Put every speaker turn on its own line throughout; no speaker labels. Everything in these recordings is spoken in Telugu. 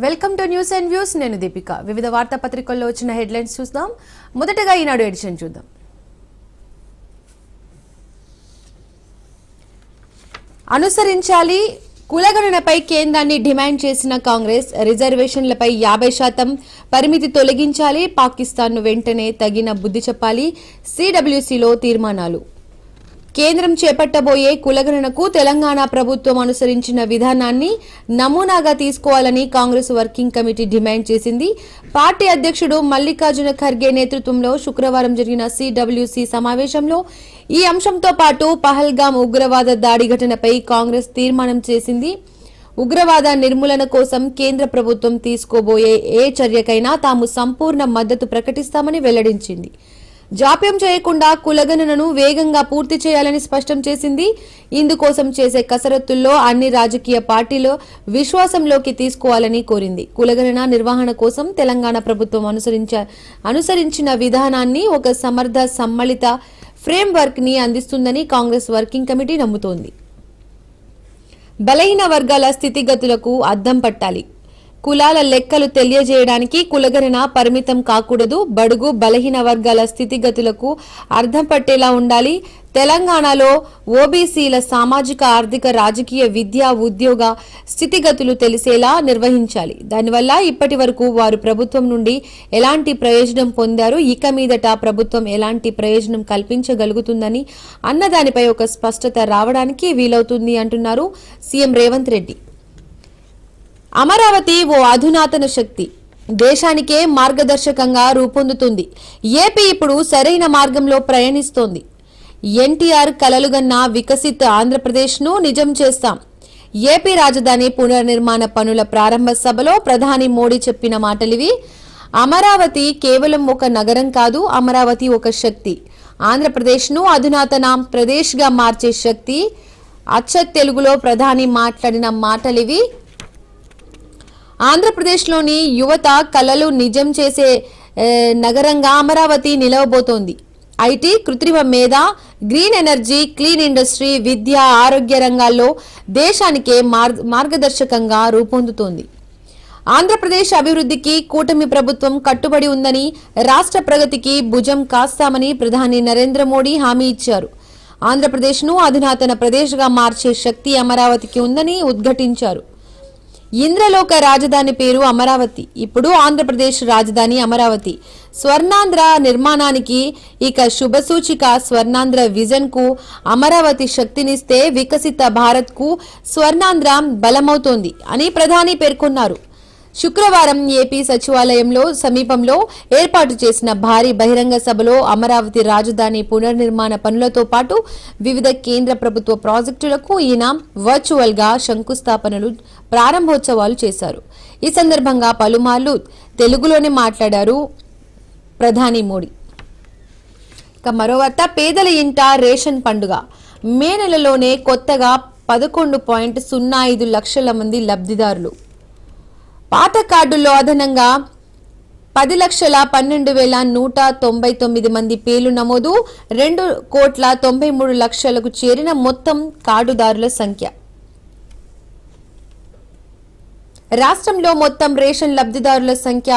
Welcome to news and views. నేను దీపిక. వివిధ వార్తాపత్రికల్లో వచ్చిన హెడ్లైన్స్ చూద్దాం. మొదటగా ఈనాడు ఎడిషన్ చూద్దాం. అనుసరించాలి కులగణనపై కేంద్రాన్ని డిమాండ్ చేసిన కాంగ్రెస్. రిజర్వేషన్లపై 50% పరిమితి తొలగించాలి. పాకిస్తాన్ను వెంటనే తగిన బుద్ధి చెప్పాలి. సిడబ్ల్యూసీలో తీర్మానాలు. కేంద్రం చేపట్టబోయే కులగణనకు తెలంగాణ ప్రభుత్వం అనుసరించిన విధానాన్ని నమూనాగా తీసుకోవాలని కాంగ్రెస్ వర్కింగ్ కమిటీ డిమాండ్ చేసింది. పార్టీ అధ్యక్షుడు మల్లికార్జున ఖర్గే నేతృత్వంలో శుక్రవారం జరిగిన సిడబ్ల్యూసీ సమావేశంలో ఈ అంశంతో పాటు పహల్గాం ఉగ్రవాద దాడి ఘటనపై కాంగ్రెస్ తీర్మానం చేసింది. ఉగ్రవాద నిర్మూలన కోసం కేంద్ర ప్రభుత్వం తీసుకోబోయే ఏ చర్యకైనా తాము సంపూర్ణ మద్దతు ప్రకటిస్తామని వెల్లడించింది. జాప్యం చేయకుండా కులగణనను వేగంగా పూర్తి చేయాలని స్పష్టం చేసింది. ఇందుకోసం చేసే కసరత్తుల్లో అన్ని రాజకీయ పార్టీలు విశ్వాసంలోకి తీసుకోవాలని కోరింది. కులగణన నిర్వహణ కోసం తెలంగాణ ప్రభుత్వం అనుసరించిన విధానాన్ని ఒక సమర్థ సమ్మళిత ఫ్రేమ్వర్క్ ని అందిస్తుందని కాంగ్రెస్ వర్కింగ్ కమిటీ నమ్ముతోంది. బలహీన వర్గాల స్థితిగతులకు అద్దం పట్టాలి. కులాల లెక్కలు తెలియజేయడానికి కులగణన పరిమితం కాకూడదు. బడుగు బలహీన వర్గాల స్థితిగతులకు అర్థం పట్టేలా ఉండాలి. తెలంగాణలో ఓబీసీల సామాజిక, ఆర్థిక, రాజకీయ, విద్యా, ఉద్యోగ స్థితిగతులు తెలిసేలా నిర్వహించాలి. దానివల్ల ఇప్పటి వరకు వారు ప్రభుత్వం నుండి ఎలాంటి ప్రయోజనం పొందారు, ఇక మీదట ప్రభుత్వం ఎలాంటి ప్రయోజనం కల్పించగలుగుతుందని అన్నదానిపై ఒక స్పష్టత రావడానికి వీలవుతుంది అంటున్నారు సీఎం రేవంత్ రెడ్డి. అమరావతి ఓ అధునాతన శక్తి, దేశానికే మార్గదర్శకంగా రూపొందుతుంది. ఏపీ ఇప్పుడు సరైన మార్గంలో ప్రయాణిస్తోంది. ఎన్టీఆర్ కలలుగన్న వికసిత్ ఆంధ్రప్రదేశ్ను నిజం చేస్తాం. ఏపీ రాజధాని పునర్నిర్మాణ పనుల ప్రారంభ సభలో ప్రధాని మోడీ చెప్పిన మాటలివి. అమరావతి కేవలం ఒక నగరం కాదు, అమరావతి ఒక శక్తి. ఆంధ్రప్రదేశ్ను అధునాతన ప్రదేశ్గా మార్చే శక్తి. అచ్చ తెలుగులో ప్రధాని మాట్లాడిన మాటలివి. ఆంధ్రప్రదేశ్లోని యువత కలలు నిజం చేసే నగరంగా అమరావతి నిలవబోతోంది. ఐటీ, కృత్రిమ మేధ, గ్రీన్ ఎనర్జీ, క్లీన్ ఇండస్ట్రీ, విద్య, ఆరోగ్య రంగాల్లో దేశానికే మార్గదర్శకంగా రూపొందుతోంది. ఆంధ్రప్రదేశ్ అభివృద్ధికి కూటమి ప్రభుత్వం కట్టుబడి ఉందని, రాష్ట్ర ప్రగతికి భుజం కాస్తామని ప్రధాని నరేంద్ర మోడీ హామీ ఇచ్చారు. ఆంధ్రప్రదేశ్ను అధునాతన ప్రదేశ్గా మార్చే శక్తి అమరావతికి ఉందని ఉద్ఘాటించారు. ఇంద్రలోక రాజధాని పేరు అమరావతి. ఇప్పుడు ఆంధ్రప్రదేశ్ రాజధాని అమరావతి. స్వర్ణాంధ్ర నిర్మాణానికి ఇక శుభసూచిక. స్వర్ణాంధ్ర విజన్ కు అమరావతి శక్తినిస్తే వికసిత భారత్ కు స్వర్ణాంధ్ర బలమవుతోంది అని ప్రధాని పేర్కొన్నారు. శుక్రవారం ఏపీ సచివాలయంలో సమీపంలో ఏర్పాటు చేసిన భారీ బహిరంగ సభలో అమరావతి రాజధాని పునర్నిర్మాణ పనులతో పాటు వివిధ కేంద్ర ప్రభుత్వ ప్రాజెక్టులకు ఈయన వర్చువల్ గా శంకుస్థాపనలు, ప్రారంభోత్సవాలు చేశారు. ఈ సందర్భంగా పలుమార్లు తెలుగులోనే మాట్లాడారు ప్రధాని మోడీ. ఇక మరో వార్త, పేదల ఇంట రేషన్ పండుగ. మే నెలలోనే కొత్తగా 11.05 లక్షల మంది లబ్ధిదారులు. పాత కార్డుల్లో అదనంగా 10,12,199 మంది పేర్లు నమోదు. 2,93,00,000కు చేరిన మొత్తం కార్డుదారుల సంఖ్య. రాష్ట్రంలో మొత్తం రేషన్ లబ్ధిదారుల సంఖ్య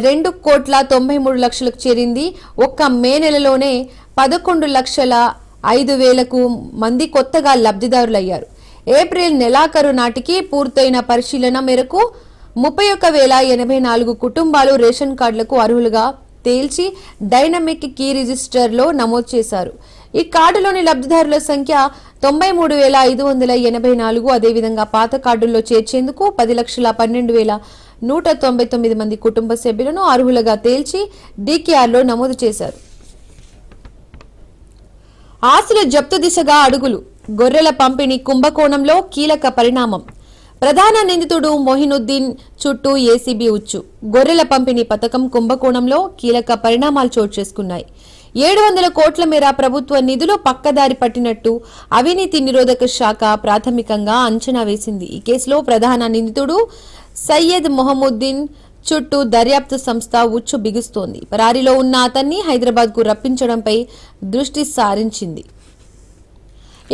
2,93,00,000కు చేరింది. ఒక్క మే నెలలోనే 11,05,000 మంది కొత్తగా లబ్ధిదారులయ్యారు. ఏప్రిల్ నెలాఖరు నాటికి పూర్తయిన పరిశీలన మేరకు 31,084 కుటుంబాలు రేషన్ కార్డులకు అర్హులుగా తేల్చి డైనమిక్ కీ రిజిస్టర్లో నమోదు చేశారు. ఈ కార్డులోని లబ్ధిదారుల సంఖ్య 93,584. అదేవిధంగా పాత కార్డుల్లో చేర్చేందుకు 10,12,199 మంది కుటుంబ సభ్యులను అర్హులుగా తేల్చి డీకేఆర్లో నమోదు చేశారు. ఆస్తుల జప్తు దిశగా అడుగులు. గొర్రెల పంపిణీ కుంభకోణంలో కీలక పరిణామం. ప్రధాన నిందితుడు మొహినుద్దీన్ చుట్టూ ఏసీబీ ఉచ్చు. గొర్రెల పంపిణీ పథకం కుంభకోణంలో కీలక పరిణామాలు చోటు చేసుకున్నాయి. 700 కోట్ల మేర ప్రభుత్వ నిధులు పక్కదారి పట్టినట్టు అవినీతి నిరోధక శాఖ ప్రాథమికంగా అంచనా వేసింది. ఈ కేసులో ప్రధాన నిందితుడు సయ్యద్ మొహముద్దీన్ చుట్టూ దర్యాప్తు సంస్థ ఉచ్చు బిగుస్తోంది. పరారీలో ఉన్న అతన్ని హైదరాబాద్కు రప్పించడంపై దృష్టి సారించింది.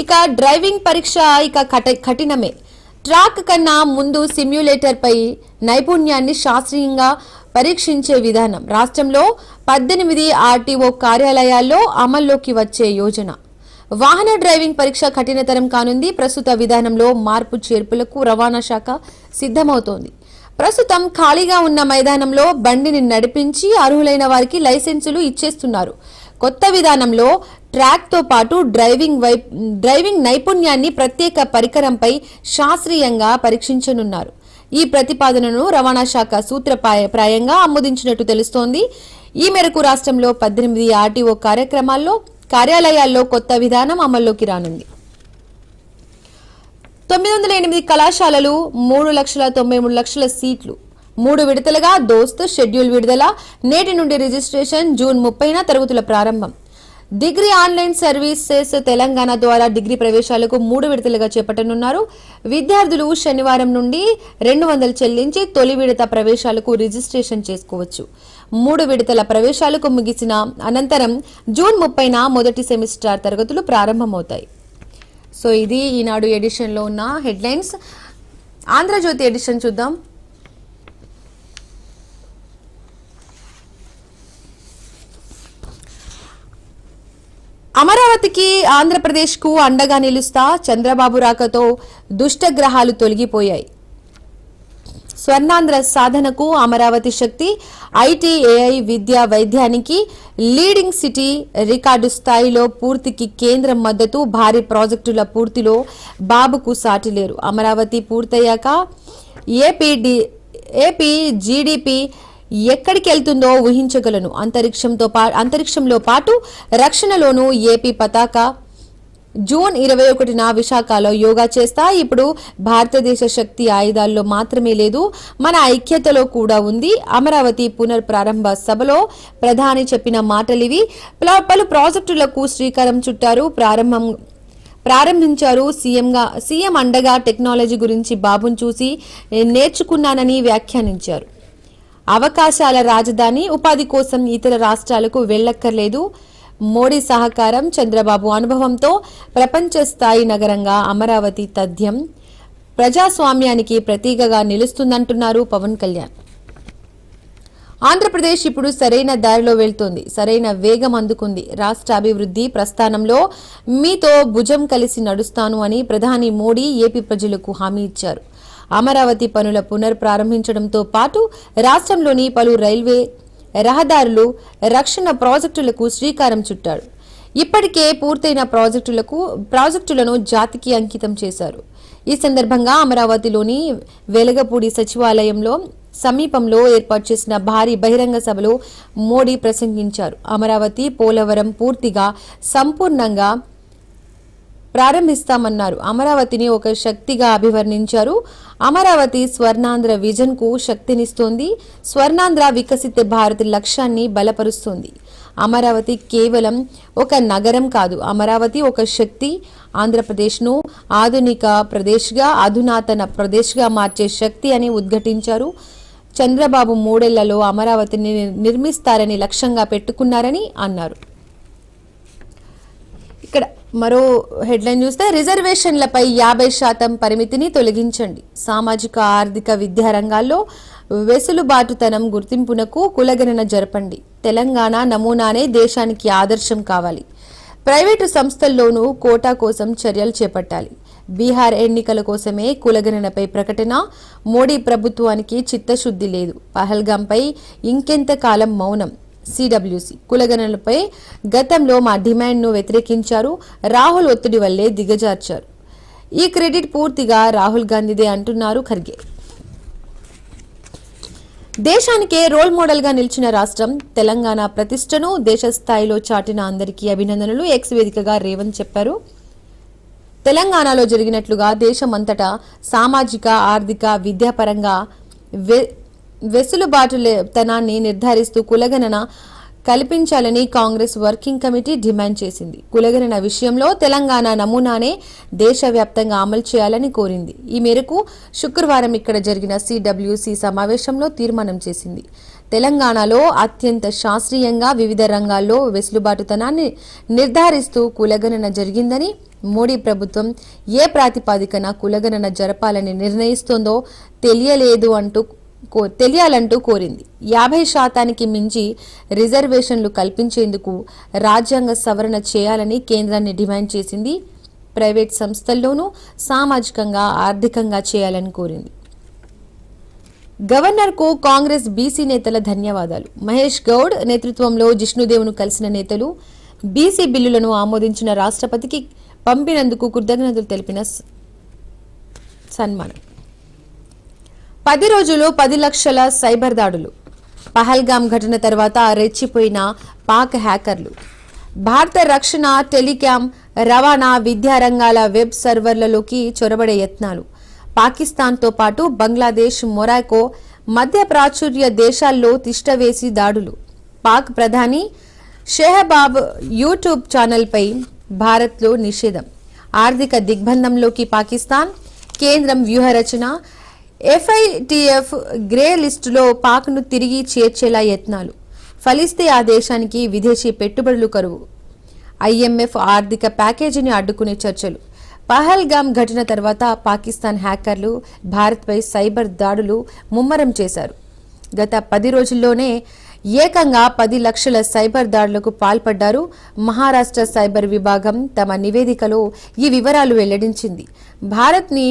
ఇక డ్రైవింగ్ పరీక్ష కఠినమే. ట్రాక్ కన్నా ముందు సిమ్యులేటర్పై నైపుణ్యాన్ని శాస్త్రీయంగా పరీక్షించే విధానం రాష్ట్రంలో 18 ఆర్టీఓ కార్యాలయాల్లో అమల్లోకి వచ్చే యోజన. వాహన డ్రైవింగ్ పరీక్ష కఠినతరం కానుంది. ప్రస్తుత విధానంలో మార్పు చేర్పులకు రవాణా శాఖ సిద్ధమవుతోంది. ప్రస్తుతం ఖాళీగా ఉన్న మైదానంలో బండిని నడిపించి అర్హులైన వారికి లైసెన్సులు ఇచ్చేస్తున్నారు. కొత్త విధానంలో ట్రాక్తో పాటు డ్రైవింగ్ నైపుణ్యాన్ని ప్రత్యేక పరికరంపై శాస్త్రీయంగా పరీక్షించనున్నారు. ఈ ప్రతిపాదనను రవాణా శాఖ సూత్రప్రాయంగా ఆమోదించినట్టు తెలుస్తోంది. ఈ మేరకు రాష్ట్రంలో 18 ఆర్టీఓ కార్యాలయాల్లో కొత్త విధానం అమల్లోకి రానుంది. 908 కళాశాలలు 3,93,00,000 సీట్లు 3 విడతలుగా దోస్త్ షెడ్యూల్ విడుదల. నేటి నుండి రిజిస్ట్రేషన్. జూన్ 30న తరగతుల ప్రారంభం. డిగ్రీ ఆన్లైన్ సర్వీసెస్ తెలంగాణ ద్వారా డిగ్రీ ప్రవేశాలకు 3 విడతలుగా చేపట్టనున్నారు. విద్యార్థులు శనివారం నుండి 200 చెల్లించి తొలి విడత ప్రవేశాలకు రిజిస్ట్రేషన్ చేసుకోవచ్చు. 3 విడతల ప్రవేశాలకు ముగిసిన అనంతరం జూన్ 30న మొదటి సెమిస్టర్ తరగతులు ప్రారంభమవుతాయి. సో ఇది ఈనాడు ఎడిషన్లో ఉన్న హెడ్లైన్స్. ఆంధ్రజ్యోతి ఎడిషన్ చూద్దాం. అమరావతికి ఆంధ్రప్రదేశ్కు అండగా నిలుస్తా, చంద్రబాబు రాకతో దుష్టగ్రహాలు తొలగిపోయాయి. స్వర్ణాంధ్ర సాధనకు అమరావతి శక్తి. ఐటీ, ఏఐ, విద్య, వైద్యానికి లీడింగ్ సిటీ. రికార్డు స్థాయిలో పూర్తికి కేంద్రం మద్దతు. భారీ ప్రాజెక్టుల పూర్తిలో బాబుకు సాటి లేరు. అమరావతి పూర్తయ్యాక ఏపీ జీడీపీ ఎక్కడికి వెళ్తుందో ఊహించగలను. అంతరిక్షంలో పాటు రక్షణలోనూ ఏపీ పతాక. జూన్ 21న విశాఖలో యోగా చేస్తా. ఇప్పుడు భారతదేశ శక్తి ఆయుధాల్లో మాత్రమే లేదు, మన ఐక్యతలో కూడా ఉంది. అమరావతి పునర్ప్రారంభ సభలో ప్రధాని చెప్పిన మాటలివి. పలు ప్రాజెక్టులకు శ్రీకారం చుట్టారు. ప్రారంభించారు. సీఎం అండగా టెక్నాలజీ గురించి బాబును చూసి నేర్చుకున్నానని వ్యాఖ్యానించారు. అవకాశాల రాజధాని. ఉపాధి కోసం ఇతర రాష్ట్రాలకు వెళ్లక్కర్లేదు. మోడీ సహకారం. చంద్రబాబు అనుభవంతో ప్రపంచ స్థాయి నగరంగా అమరావతి తథ్యం. ప్రజాస్వామ్యానికి ప్రతీకగా నిలుస్తుందంటున్నారు పవన్ కళ్యాణ్. ఆంధ్రప్రదేశ్ ఇప్పుడు సరైన దారిలో వెళ్తోంది. సరైన వేగం అందుకుంది. రాష్ట్ర అభివృద్ధి ప్రస్థానంలో మీతో భుజం కలిసి నడుస్తాను అని ప్రధాని మోడీ ఏపీ ప్రజలకు హామీ ఇచ్చారు. అమరావతి పనుల పునర్ప్రారంభించడంతో పాటు రాష్ట్రంలోని పలు రైల్వే, రహదారులు, రక్షణ ప్రాజెక్టులకు శ్రీకారం చుట్టాడు. ఇప్పటికే పూర్తయిన ప్రాజెక్టులను జాతికి అంకితం చేశారు. ఈ సందర్భంగా అమరావతిలోని వెలగపూడి సచివాలయంలో సమీపంలో ఏర్పాటు చేసిన భారీ బహిరంగ సభలో మోడీ ప్రసంగించారు. అమరావతి, పోలవరం పూర్తిగా, సంపూర్ణంగా ప్రారంభిస్తామన్నారు. అమరావతిని ఒక శక్తిగా అభివర్ణించారు. అమరావతి స్వర్ణాంధ్ర విజన్ కు శక్తినిస్తోంది. స్వర్ణాంధ్ర వికసిత భారత్ లక్ష్యాన్ని బలపరుస్తుంది. అమరావతి కేవలం ఒక నగరం కాదు, అమరావతి ఒక శక్తి. ఆంధ్రప్రదేశ్ను ఆధునిక ప్రదేశ్గా, అధునాతన ప్రదేశ్గా మార్చే శక్తి అని ఉద్ఘాటించారు. చంద్రబాబు 3 ఏళ్లలో అమరావతిని నిర్మిస్తారని లక్ష్యంగా పెట్టుకున్నారని అన్నారు. ఇక్కడ మరో హెడ్లైన్ చూస్తే, రిజర్వేషన్లపై 50% పరిమితిని తొలగించండి. సామాజిక, ఆర్థిక, విద్యా రంగాల్లో వెసులుబాటుతనం గుర్తింపునకు కులగణన జరపండి. తెలంగాణ నమూనానే దేశానికి ఆదర్శం కావాలి. ప్రైవేటు సంస్థల్లోనూ కోటా కోసం చర్యలు చేపట్టాలి. బీహార్ ఎన్నికల కోసమే కులగణనపై ప్రకటన. మోడీ ప్రభుత్వానికి చిత్తశుద్ధి లేదు. పహల్గాంపై ఇంకెంత కాలం మౌనం. సిడబ్ల్యూసి కులగణనపై గతంలో మా డిమాండ్ను వ్యతిరేకించారు. రాహుల్ ఒత్తిడి వల్లే దిగజార్చారు. ఈ క్రెడిట్ పూర్తిగా రాహుల్ గాంధీదే అంటున్నారు ఖర్గే. దేశానికే రోల్ మోడల్ గా నిలిచిన రాష్ట్రం తెలంగాణ. ప్రతిష్టను దేశ స్థాయిలో చాటిన అందరికీ అభినందనలు. ఎక్స్ వేదికగా రేవంత్ చెప్పారు. తెలంగాణలో జరిగినట్లుగా దేశమంతటా సామాజిక, ఆర్థిక, విద్యాపరంగా వెసులుబాటుతనాన్ని నిర్ధారిస్తూ కులగణన కల్పించాలని కాంగ్రెస్ వర్కింగ్ కమిటీ డిమాండ్ చేసింది. కులగణన విషయంలో తెలంగాణ నమూనానే దేశవ్యాప్తంగా అమలు చేయాలని కోరింది. ఈ మేరకు శుక్రవారం ఇక్కడ జరిగిన సిడబ్ల్యూసి సమావేశంలో తీర్మానం చేసింది. తెలంగాణలో అత్యంత శాస్త్రీయంగా వివిధ రంగాల్లో వెసులుబాటుతనాన్ని నిర్ధారిస్తూ కులగణన జరిగిందని మోడీ ప్రభుత్వం ఏ ప్రాతిపదికన కులగణన జరపాలని నిర్ణయిస్తోందో తెలియాలంటూ కోరింది. 50% మించి రిజర్వేషన్లు కల్పించేందుకు రాజ్యాంగ సవరణ చేయాలని కేంద్రాన్ని డిమాండ్ చేసింది. ప్రైవేట్ సంస్థల్లోనూ సామాజికంగా ఆర్థికంగా చేయాలని కోరింది. గవర్నర్కు కాంగ్రెస్ బీసీ నేతల ధన్యవాదాలు. మహేష్ గౌడ్ నేతృత్వంలో జిష్ణుదేవ్ను కలిసిన నేతలు బీసీ బిల్లులను ఆమోదించిన రాష్ట్రపతికి పంపినందుకు కృతజ్ఞతలు తెలిపిన సన్మానం. 10 రోజులు 10 లక్షల సైబర్ దాడులు. పహల్గామ్ ఘటన తర్వాత రెచ్చిపోయిన పాక్ హ్యాకర్లు భారత రక్షణ, టెలికాం, రవాణా, విద్యారంగాల వెబ్ సర్వర్లలోకి చొరబడే యత్నాలు. పాకిస్తాన్తో పాటు బంగ్లాదేశ్, మొరాకో, మధ్య ప్రాచుర్య దేశాల్లో తిష్టవేసి దాడులు. పాక్ ప్రధాని షెహబాబ్ యూట్యూబ్ ఛానల్పై భారత్లో నిషేధం. ఆర్థిక దిగ్బంధంలోకి పాకిస్తాన్. కేంద్రం వ్యూహరచన. ఎఫ్ఐటిఎఫ్ గ్రే లిస్టులో పాక్ను తిరిగి చేర్చేలా యత్నాలు. ఫలిస్తే ఆ దేశానికి విదేశీ పెట్టుబడులు కరువు. ఐఎంఎఫ్ ఆర్థిక ప్యాకేజీని అడ్డుకునే చర్చలు. పహల్గామ్ ఘటన తర్వాత పాకిస్తాన్ హ్యాకర్లు భారత్పై సైబర్ దాడులు ముమ్మరం చేశారు. గత 10 రోజుల్లోనే ఏకంగా 10 లక్షల సైబర్ దాడులకు పాల్పడ్డారు. మహారాష్ట్ర సైబర్ విభాగం తమ నివేదికలో ఈ వివరాలు వెల్లడించింది. భారత్ని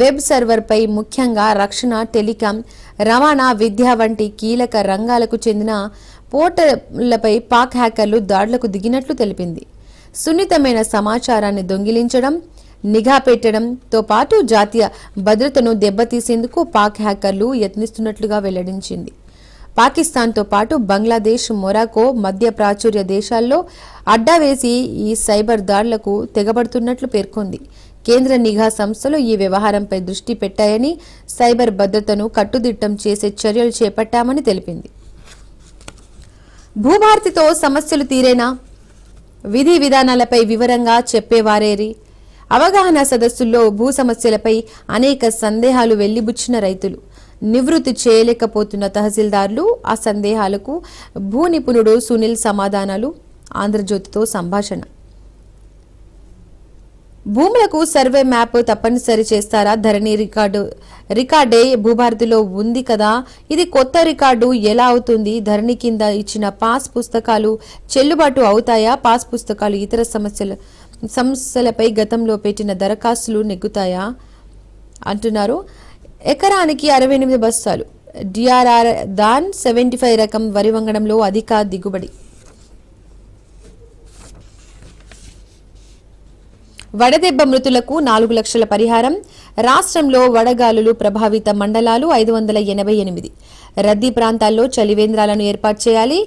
వెబ్ సర్వర్పై ముఖ్యంగా రక్షణ, టెలికాం, రవాణా, విద్య వంటి కీలక రంగాలకు చెందిన పోర్టళ్లపై పాక్ హ్యాకర్లు దాడులకు దిగినట్లు తెలిపింది. సున్నితమైన సమాచారాన్ని దొంగిలించడం, నిఘా పెట్టడంతో పాటు జాతీయ భద్రతను దెబ్బతీసేందుకు పాక్ హ్యాకర్లు యత్నిస్తున్నట్లుగా వెల్లడించింది. పాకిస్తాన్తో పాటు బంగ్లాదేశ్, మొరాకో, మధ్య ప్రాచుర్య దేశాల్లో అడ్డా వేసి ఈ సైబర్ దాడులకు తెగబడుతున్నట్లు పేర్కొంది. కేంద్ర నిఘా సంస్థలు ఈ వ్యవహారంపై దృష్టి పెట్టాయని, సైబర్ భద్రతను కట్టుదిట్టం చేసే చర్యలు చేపట్టామని తెలిపింది. భూభారతితో సమస్యలు తీరేనా? విధి విధానాలపై వివరంగా చెప్పేవారేరి? అవగాహన సదస్సుల్లో భూ సమస్యలపై అనేక సందేహాలు వెళ్లిబుచ్చిన రైతులు, నివృత్తి చేయలేకపోతున్న తహసీల్దార్లు, ఆ సందేహాలకు భూ నిపుణుడు సునీల్ సమాధానాలు. ఆంధ్రజ్యోతితో సంభాషణ. భూములకు సర్వే మ్యాప్ తప్పనిసరి చేస్తారా? ధరణి రికార్డే భూభారతిలో ఉంది కదా, ఇది కొత్త రికార్డు ఎలా అవుతుంది? ధరణి కింద ఇచ్చిన పాస్ పుస్తకాలు చెల్లుబాటు అవుతాయా? పాస్ పుస్తకాలు ఇతర సమస్యలపై గతంలో పెట్టిన దరఖాస్తులు నెగ్గుతాయా అంటున్నారు. ఎకరానికి 68 బస్తాలు డిఆర్ఆర్ దాన్ 75 రకం వరి వంగడంలో అధిక దిగుబడి. వడదెబ్బ మృతులకు 4 లక్షల పరిహారం. రాష్ట్రంలో వడగాలులు ప్రభావిత మండలాలు 588. రద్దీ ప్రాంతాల్లో చలివేంద్రాలను ఏర్పాటు చేయాలి.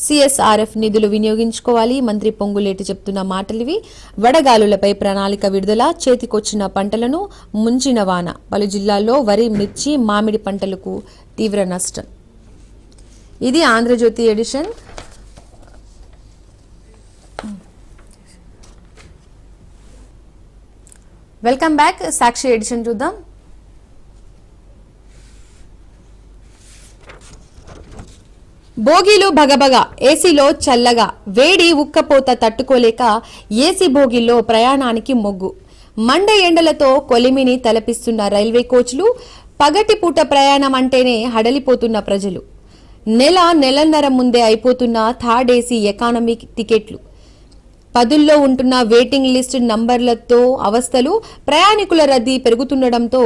సిఎస్ఆర్ఎఫ్ నిధులు వినియోగించుకోవాలి. మంత్రి పొంగులేటి చెప్తున్న మాటలివి. వడగాలులపై ప్రణాళిక విడుదల. చేతికొచ్చిన పంటలను ముంచిన వాన. పలు జిల్లాల్లో వరి, మిర్చి, మామిడి పంటలకు తీవ్ర నష్టం. ఇది Andhrajyothi edition. Welcome back. Sakshi edition చూద్దాం. బోగీలు భగభగ, ఏసీలో చల్లగా. వేడి ఉక్కపోత తట్టుకోలేక ఏసీ బోగీల్లో ప్రయాణానికి మొగ్గు. మండ ఎండలతో కొలిమిని తలపిస్తున్న రైల్వే కోచ్లు. పగటిపూట ప్రయాణం అంటేనే హడలిపోతున్న ప్రజలు. నెలన్నర ముందే అయిపోతున్న థర్డ్ ఏసీ ఎకానమీ టికెట్లు. పదుల్లో ఉంటున్న వెయిటింగ్ లిస్ట్ నంబర్లతో అవస్థలు. ప్రయాణికుల రద్దీ పెరుగుతుండటంతో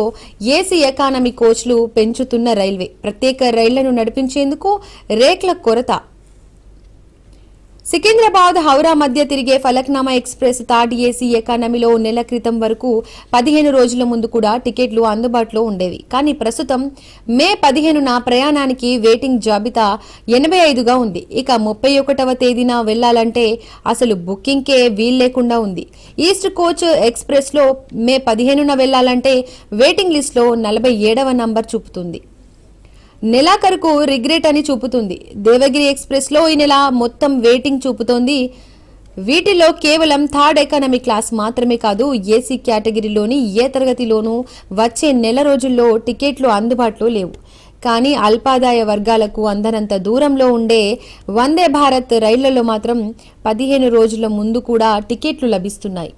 ఏసీ ఎకానమీ కోచ్లు పెంచుతున్న రైల్వే. ప్రత్యేక రైళ్లను నడిపించేందుకు రేట్ల కొరత. సికింద్రాబాద్, హౌరా మధ్య తిరిగే ఫలక్నామా ఎక్స్ప్రెస్ థర్డ్ ఏసీ ఎకానమీలో నెల క్రితం వరకు 15 రోజుల ముందు కూడా టికెట్లు అందుబాటులో ఉండేవి. కానీ ప్రస్తుతం మే 15న ప్రయాణానికి వెయిటింగ్ జాబితా 85గా ఉంది. ఇక 31వ తేదీన వెళ్లాలంటే అసలు బుకింగ్కే వీల్లేకుండా ఉంది. ఈస్ట్ కోచ్ ఎక్స్ప్రెస్లో మే 15న వెళ్లాలంటే వెయిటింగ్ లిస్టులో 47వ నంబర్ చూపుతుంది. నెలాఖరుకు రిగ్రెట్ అని చూపుతుంది. దేవగిరి ఎక్స్ప్రెస్ లో ఈ నెల మొత్తం వెయిటింగ్ చూపుతోంది. వీటిలో కేవలం థర్డ్ ఎకానమీ క్లాస్ మాత్రమే కాదు, ఏసీ కేటగిరీలోని ఏ తరగతిలోనూ వచ్చే నెల రోజుల్లో టికెట్లు అందుబాటులో లేవు. కానీ అల్పాదాయ వర్గాలకు అందనంత దూరంలో ఉండే వందే భారత్ రైళ్లలో మాత్రం 15 రోజుల ముందు కూడా టికెట్లు లభిస్తున్నాయి.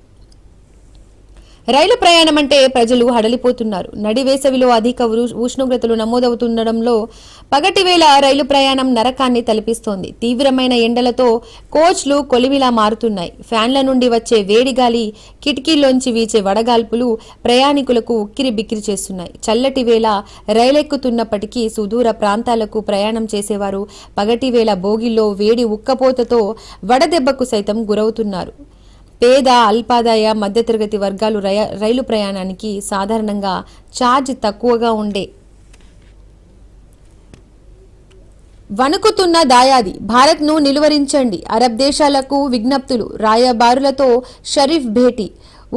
రైలు ప్రయాణం అంటే ప్రజలు హడలిపోతున్నారు. నడి వేసవిలో అధిక ఉష్ణోగ్రతలు నమోదవుతుండడంలో పగటి వేళ రైలు ప్రయాణం నరకాన్ని తలపిస్తోంది. తీవ్రమైన ఎండలతో కోచ్లు కొలిమిలా మారుతున్నాయి. ఫ్యాన్ల నుండి వచ్చే వేడి గాలి, కిటికీల్లోంచి వీచే వడగాల్పులు ప్రయాణికులకు ఉక్కిరి బిక్కిరి చేస్తున్నాయి. చల్లటి వేళ రైలెక్కుతున్నప్పటికీ సుదూర ప్రాంతాలకు ప్రయాణం చేసేవారు పగటి వేళ బోగిల్లో వేడి ఉక్కపోతతో వడదెబ్బకు సైతం గురవుతున్నారు. పేద, అల్పాదాయ, మధ్యతరగతి వర్గాలు రైలు ప్రయాణానికి సాధారణంగా ఛార్జ్ తక్కువగా ఉండే వణుకుతున్న దాయాది. భారత్ను నిలువరించండి, అరబ్ దేశాలకు విజ్ఞప్తులు. రాయబారులతో షరీఫ్ భేటీ.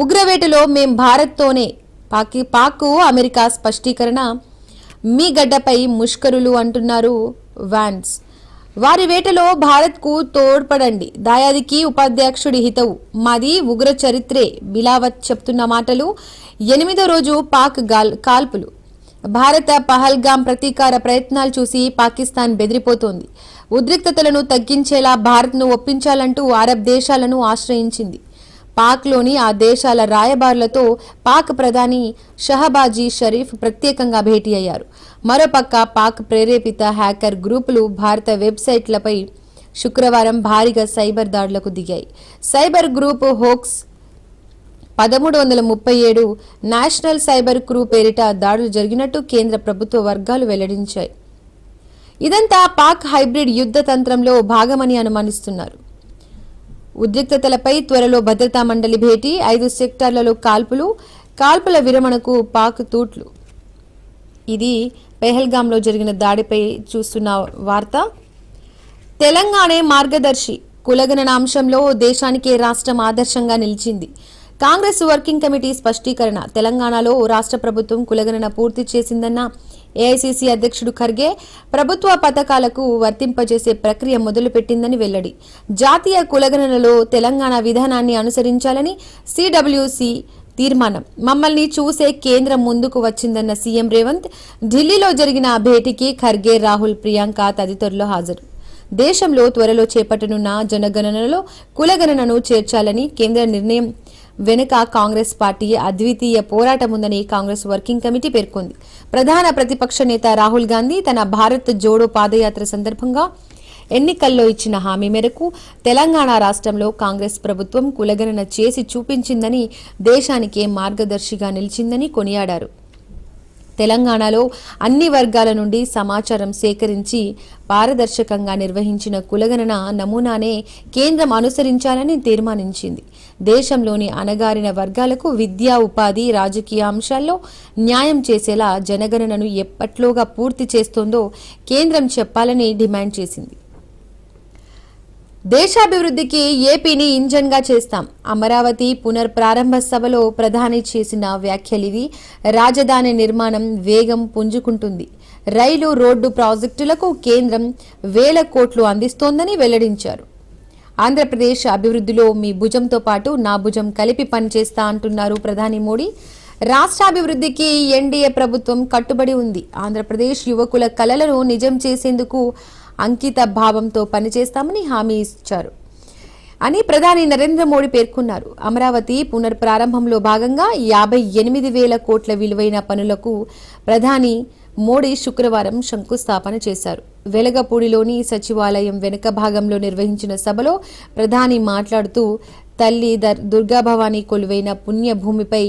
ఉగ్రవేటలో మేం భారత్తోనే. పాక్ అమెరికా స్పష్టీకరణ. మీ గడ్డపై ముష్కరులు అంటున్నారు వాన్స్. వారి వేటలో భారత్కు తోడ్పడండి. దాయాదికి ఉపాధ్యక్షుడి హితవు. మాది ఉగ్ర చరిత్రే. బిలావత్ చెప్తున్న మాటలు. 8వ రోజు పాక్ కాల్పులు. భారత పహల్గాం ప్రతీకార ప్రయత్నాలు చూసి పాకిస్తాన్ బెదిరిపోతోంది. ఉద్రిక్తతలను తగ్గించేలా భారత్ను ఒప్పించాలంటూ అరబ్ దేశాలను ఆశ్రయించింది. పాక్లోని ఆ దేశాల రాయబారులతో పాక్ ప్రధాని షహబాజీ షరీఫ్ ప్రత్యేకంగా భేటీ అయ్యారు. మరోపక్క పాక్ ప్రేరేపిత హ్యాకర్ గ్రూపులు భారత వెబ్సైట్లపై శుక్రవారం భారీగా సైబర్ దాడులకు దిగాయి. Cyber group hoax 1337 national cyber crew పేరిట దాడులు జరిగినట్టు కేంద్ర ప్రభుత్వ వర్గాలు వెల్లడించాయి. ఇదంతా పాక్ హైబ్రిడ్ యుద్ధ తంత్రంలో భాగమని అనుమానిస్తున్నారు. ఉద్రిక్తతలపై త్వరలో భద్రతా మండలి భేటీ. 5 సెక్టార్లలో కాల్పుల విరమణకు పాక్ తూట్లు. ఇది పెహల్గాంలో జరిగిన దాడిపై చూస్తున్న వార్త. తెలంగాణే మార్గదర్శి. కులగణన అంశంలో దేశానికే రాష్ట్రం ఆదర్శంగా నిలిచింది. కాంగ్రెస్ వర్కింగ్ కమిటీ స్పష్టీకరణ. తెలంగాణలో రాష్ట్ర ప్రభుత్వం కులగణన పూర్తి చేసిందన్న ఏఐసీసీ అధ్యక్షుడు ఖర్గే ప్రభుత్వ పథకాలకు వర్తింపజేసే ప్రక్రియ మొదలుపెట్టిందని వెల్లడి. జాతీయ కులగణనలో తెలంగాణ విధానాన్ని అనుసరించాలని సిడబ్ల్యూసీ తీర్మానం. మమ్మల్ని చూసే కేంద్రం ముందుకు వచ్చిందన్న సీఎం రేవంత్. ఢిల్లీలో జరిగిన భేటీకి ఖర్గే, రాహుల్, ప్రియాంక తదితరులు హాజరు. దేశంలో త్వరలో చేపట్టనున్న జనగణనలో కులగణనను చేర్చాలని కేంద్ర నిర్ణయం వెనుక కాంగ్రెస్ పార్టీ అద్వితీయ పోరాటం ఉందని కాంగ్రెస్ వర్కింగ్ కమిటీ పేర్కొంది. ప్రధాన ప్రతిపక్ష నేత రాహుల్ గాంధీ తన భారత్ జోడో పాదయాత్ర సందర్భంగా ఎన్నికల్లో ఇచ్చిన హామీ మేరకు తెలంగాణ రాష్ట్రంలో కాంగ్రెస్ ప్రభుత్వం కులగణన చేసి చూపించిందని, దేశానికే మార్గదర్శిగా నిలిచిందని కొనియాడారు. తెలంగాణలో అన్ని వర్గాల నుండి సమాచారం సేకరించి పారదర్శకంగా నిర్వహించిన కులగణన నమూనానే కేంద్రం అనుసరించాలని తీర్మానించింది. దేశంలోని అణగారిన వర్గాలకు విద్యా, ఉపాధి, రాజకీయ అంశాల్లో న్యాయం చేసేలా జనగణనను ఎప్పట్లోగా పూర్తి చేస్తోందో కేంద్రం చెప్పాలని డిమాండ్ చేసింది. దేశాభివృద్ధికి ఏపీని ఇంజన్గా చేస్తాం. అమరావతి పునర్ప్రారంభ సభలో ప్రధాని చేసిన వ్యాఖ్యలివి. రాజధాని నిర్మాణం వేగం పుంజుకుంటుంది. రైలు, రోడ్డు ప్రాజెక్టులకు కేంద్రం వేల కోట్లు అందిస్తోందని వెల్లడించారు. ఆంధ్రప్రదేశ్ అభివృద్ధిలో మీ భుజంతో పాటు నా భుజం కలిపి పనిచేస్తా అంటున్నారు ప్రధాని మోడీ. రాష్ట్రాభివృద్ధికి ఎన్డీఏ ప్రభుత్వం కట్టుబడి ఉంది. ఆంధ్రప్రదేశ్ యువకుల కలలను నిజం చేసేందుకు అంకిత భావంతో పనిచేస్తామని హామీ ఇచ్చారు అని ప్రధాని నరేంద్ర మోడీ పేర్కొన్నారు. అమరావతి పునర్ప్రారంభంలో భాగంగా 58,000 కోట్ల విలువైన పనులకు ప్రధాని మోడీ శుక్రవారం శంకుస్థాపన చేశారు. వెలగపూడిలోని సచివాలయం వెనుక భాగంలో నిర్వహించిన సభలో ప్రధాని మాట్లాడుతూ, తల్లి దుర్గాభవాని కొలువైన పుణ్యభూమిపై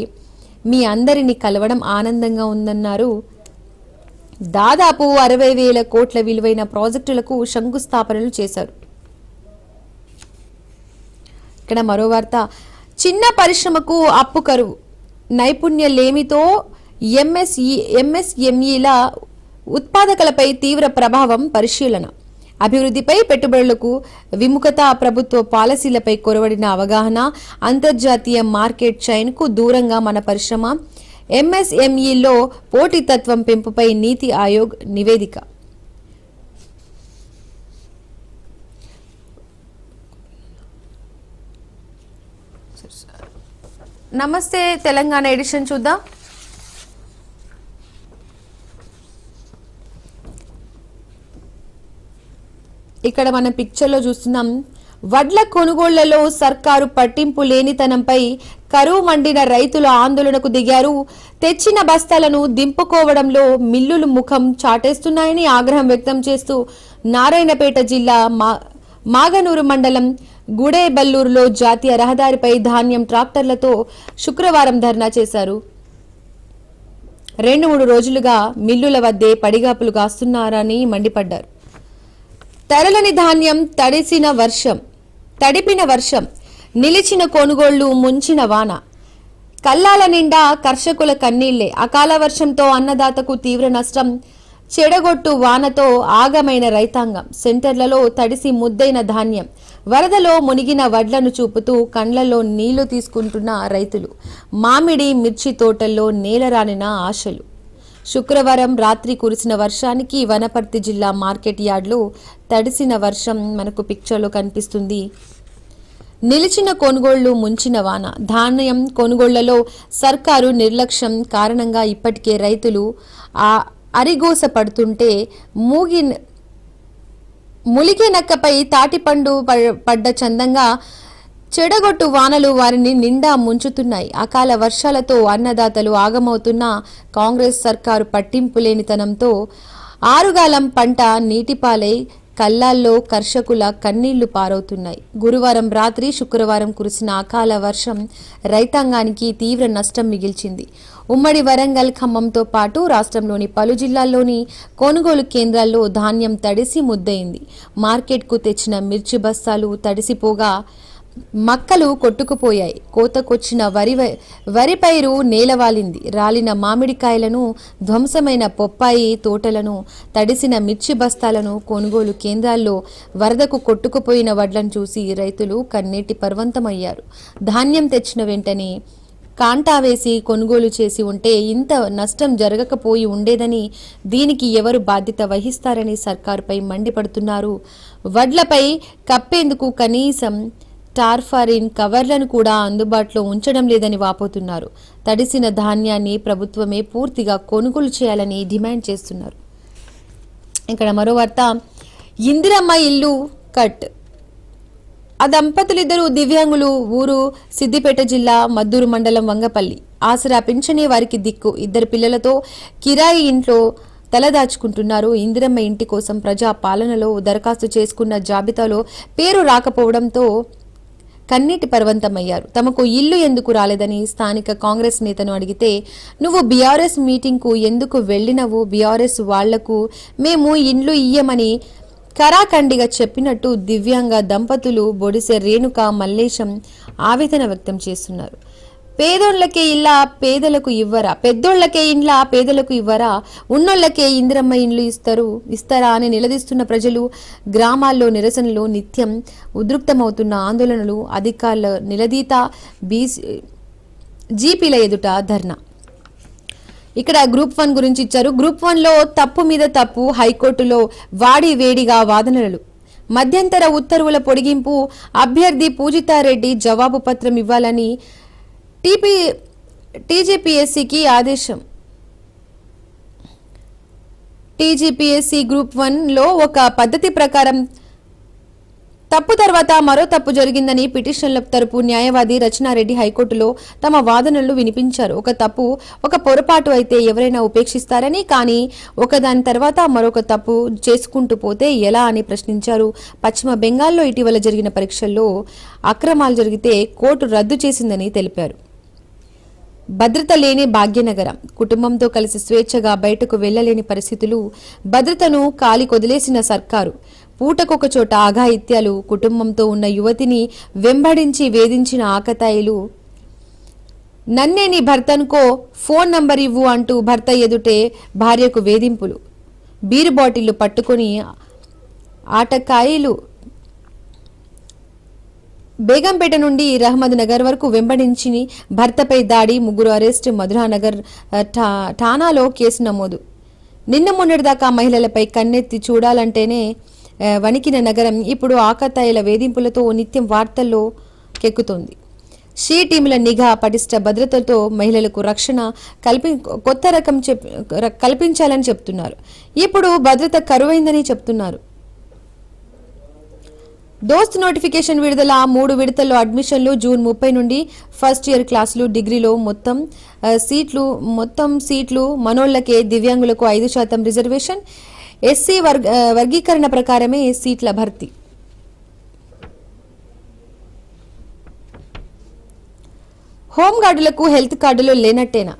మీ అందరినీ కలవడం ఆనందంగా ఉందన్నారు. దాదాపు 60,000 కోట్ల విలువైన ప్రాజెక్టులకు శంకుస్థాపనలు చేశారు. ఇక్కడ మరో వార్త. చిన్న పరిశ్రమకు అప్పు కరువు. నైపుణ్యలేమితో ఎంఎస్ఎంఈల ఉత్పాదకలపై తీవ్ర ప్రభావం. పరిశీలన. అభివృద్ధిపై పెట్టుబడులకు విముఖత. ప్రభుత్వ పాలసీలపై కొరవడిన అవగాహన. అంతర్జాతీయ మార్కెట్ చైన్కు దూరంగా మన పరిశ్రమ. ఎంఎస్ఎంఈలో పోటీతత్వం పెంపుపై నీతి ఆయోగ్ నివేదిక. నమస్తే తెలంగాణ ఎడిషన్ చూద్దాం. ఇక్కడ మన పిక్చర్లో చూస్తున్నాం వడ్ల కొనుగోళ్లలో సర్కారు పట్టింపు లేనితనంపై కరువు మండిన రైతులు ఆందోళనకు దిగారు. తెచ్చిన బస్తాలను దింపుకోవడంలో మిల్లులు ముఖం చాటేస్తున్నాయని ఆగ్రహం వ్యక్తం చేస్తూ నారాయణపేట జిల్లా మాగనూరు మండలం గుడేబల్లూరులో జాతీయ రహదారిపై ధాన్యం ట్రాక్టర్లతో శుక్రవారం ధర్నా చేశారు. 2-3 రోజులుగా మిల్లుల వద్దే పడిగాపులు కాస్తున్నారని మండిపడ్డారు. తరలని ధాన్యం తడిపిన వర్షం, నిలిచిన కొనుగోళ్లు, ముంచిన వాన, కల్లాల నిండా కర్షకుల కన్నీళ్లే. అకాల వర్షంతో అన్నదాతకు తీవ్ర నష్టం, చెడగొట్టు వానతో ఆగమైన రైతాంగం, సెంటర్లలో తడిసి ముద్దైన ధాన్యం, వరదలో మునిగిన వడ్లను చూపుతూ కండ్లలో నీళ్లు తీసుకుంటున్న రైతులు, మామిడి మిర్చి తోటల్లో నేలరానిన ఆశలు. శుక్రవారం రాత్రి కురిసిన వర్షానికి వనపర్తి జిల్లా మార్కెట్ యార్డ్లో తడిసిన వర్షం మనకు పిక్చర్లో కనిపిస్తుంది. నిలిచిన కొనుగోళ్లు, ముంచిన వాన, ధాన్యం కొనుగోళ్లలో సర్కారు నిర్లక్ష్యం కారణంగా ఇప్పటికే రైతులు అరిగోస పడుతుంటే ములిగే నక్కపై తాటిపండు పడ్డ చందంగా చెడగొట్టు వానలు వారిని నిండా ముంచుతున్నాయి. అకాల వర్షాలతో అన్నదాతలు ఆగమవుతున్న కాంగ్రెస్ సర్కారు పట్టింపు లేనితనంతో ఆరుగాలం పంట నీటిపాలై కల్లాల్లో కర్షకుల కన్నీళ్లు పారవుతున్నాయి. గురువారం రాత్రి శుక్రవారం కురిసిన అకాల వర్షం రైతాంగానికి తీవ్ర నష్టం మిగిల్చింది. ఉమ్మడి వరంగల్, ఖమ్మంతో పాటు రాష్ట్రంలోని పలు జిల్లాల్లోని కొనుగోలు కేంద్రాల్లో ధాన్యం తడిసి ముద్దయింది. మార్కెట్కు తెచ్చిన మిర్చి బస్తాలు తడిసిపోగా మక్కలు కొట్టుకుపోయాయి. కోతకొచ్చిన వరి పైరు నేలవాలింది. రాలిన మామిడికాయలను, ధ్వంసమైన పొప్పాయి తోటలను, తడిసిన మిర్చి బస్తాలను, కొనుగోలు కేంద్రాల్లో వరదకు కొట్టుకుపోయిన వడ్లను చూసి రైతులు కన్నీటి పర్వంతమయ్యారు. ధాన్యం తెచ్చిన వెంటనే కాంటా వేసి కొనుగోలు చేసి ఉంటే ఇంత నష్టం జరగకపోయి ఉండేదని, దీనికి ఎవరు బాధ్యత వహిస్తారని సర్కారుపై మండిపడుతున్నారు. వడ్లపై కప్పేందుకు కనీసం టార్ఫారిన్ కవర్లను కూడా అందుబాటులో ఉంచడం లేదని వాపోతున్నారు. తడిసిన ధాన్యాన్ని ప్రభుత్వమే పూర్తిగా కొనుగోలు చేయాలని డిమాండ్ చేస్తున్నారు. ఇక్కడ మరో వార్త, ఇందిరమ్మ ఇల్లు కట్. ఆ దంపతులిద్దరూ దివ్యాంగులు. ఊరు సిద్దిపేట జిల్లా మద్దూరు మండలం వంగపల్లి. ఆసరా పింఛనే వారికి దిక్కు. 2 పిల్లలతో కిరాయి ఇంట్లో తలదాచుకుంటున్నారు. ఇందిరమ్మ ఇంటి కోసం ప్రజా పాలనలో దరఖాస్తు చేసుకున్న జాబితాలో పేరు రాకపోవడంతో కన్నీటి పర్వంతమయ్యారు. తమకు ఇల్లు ఎందుకు రాలేదని స్థానిక కాంగ్రెస్ నేతను అడిగితే, నువ్వు బీఆర్ఎస్ మీటింగ్కు ఎందుకు వెళ్ళినవు? బీఆర్ఎస్ వాళ్లకు మేము ఇండ్లు ఇయ్యమని కరాఖండిగా చెప్పినట్టు దివ్యాంగ దంపతులు బొడిసె రేణుక, మల్లేశం ఆవేదన వ్యక్తం చేస్తున్నారు. పేదోళ్లకే ఇల్లా, పేదలకు ఇవ్వరా? పెద్దోళ్లకే ఇండ్లా, పేదలకు ఇవ్వరా? ఉన్నోళ్లకే ఇందిరమ్మ ఇండ్లు ఇస్తారా అని నిలదీస్తున్న ప్రజలు. గ్రామాల్లో నిరసనలు నిత్యం ఉద్రిక్తమవుతున్న ఆందోళనలు, అధికారుల నిలదీత, జీపీల ఎదుట ధర్నా. ఇక్కడ గ్రూప్ 1 గురించి ఇచ్చారు. గ్రూప్ 1లో తప్పు మీద తప్పు, హైకోర్టులో వేడిగా వాదనలు, మధ్యంతర ఉత్తర్వుల పొడిగింపు, అభ్యర్థి పూజితారెడ్డి జవాబు పత్రం ఇవ్వాలని టీజీపీఎస్సీకి ఆదేశం. టీజీపీఎస్సీ గ్రూప్ 1లో ఒక పద్ధతి ప్రకారం తప్పు తర్వాత మరో తప్పు జరిగిందని పిటిషన్ల తరపు న్యాయవాది రచనారెడ్డి హైకోర్టులో తమ వాదనలు వినిపించారు. ఒక తప్పు, ఒక పొరపాటు అయితే ఎవరైనా ఉపేక్షిస్తారని, కానీ ఒకదాని తర్వాత మరొక తప్పు చేసుకుంటూ పోతే ఎలా అని ప్రశ్నించారు. పశ్చిమ బెంగాల్లో ఇటీవల జరిగిన పరీక్షల్లో అక్రమాలు జరిగితే కోర్టు రద్దు చేసిందని తెలిపారు. భద్రత లేని భాగ్యనగరం. కుటుంబంతో కలిసి స్వేచ్ఛగా బయటకు వెళ్లలేని పరిస్థితులు, భద్రతను కాలికొదిలేసిన సర్కారు. పూటకొక చోట ఆఘాయిత్యాలు, కుటుంబంతో ఉన్న యువతిని వెంబడించి వేధించిన ఆకతాయిలు. నన్నే నీ భర్తనుకో, ఫోన్ నంబర్ ఇవ్వు అంటూ భర్త ఎదుటే భార్యకు వేధింపులు. బీరు బాటిళ్లు పట్టుకొని ఆటకాయిలు. బేగంపేట నుండి రహమద్ నగర్ వరకు వెంబడించి భర్తపై దాడి, 3 అరెస్ట్. మధురానగర్ ఠానాలో కేసు నమోదు. నిన్న మొన్నటిదాకా మహిళలపై కన్నెత్తి చూడాలంటేనే వణికిన నగరం ఇప్పుడు ఆకతాయిల వేధింపులతో నిత్యం వార్తల్లో కెక్కుతోంది. షీ టీముల నిఘా, పటిష్ట భద్రతతో మహిళలకు రక్షణ కొత్త రకం కల్పించాలని చెప్తున్నారు. ఇప్పుడు భద్రత కరువైందని చెప్తున్నారు. దోస్త్ నోటిఫికేషన్ విడుదల 3 విడతల్లో అడ్మిషన్లు జూన్ 30 నుండి ఫస్ట్ ఇయర్ క్లాసులు డిగ్రీలో మొత్తం సీట్లు మనోళ్లకే దివ్యాంగులకు 5% రిజర్వేషన్ ఎస్సీ వర్గీకరణ ప్రకారమే సీట్ల భర్తీ. హోంగార్డులకు హెల్త్ కార్డులు లేనట్టేనా?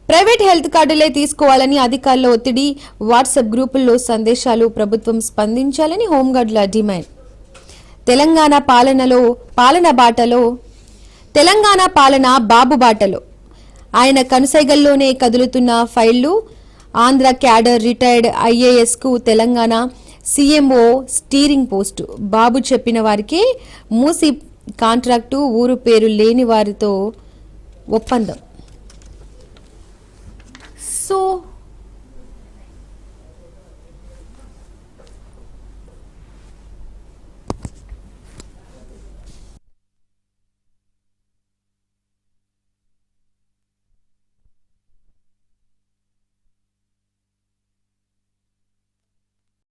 ప్రైవేట్ హెల్త్ కార్డులే తీసుకోవాలని అధికారుల ఒత్తిడి, వాట్సాప్ గ్రూపుల్లో సందేశాలు, ప్రభుత్వం స్పందించాలని హోంగార్డుల డిమాండ్. తెలంగాణ పాలన బాబు బాటలో ఆయన కనుసైగల్లోనే కదులుతున్న ఫైళ్లు. ఆంధ్ర క్యాడర్ రిటైర్డ్ ఐఏఎస్కు Telangana CMO steering post. Babu చెప్పిన వారికే మూసి కాంట్రాక్టు, ఊరు పేరు లేని వారితో ఒప్పందం. సో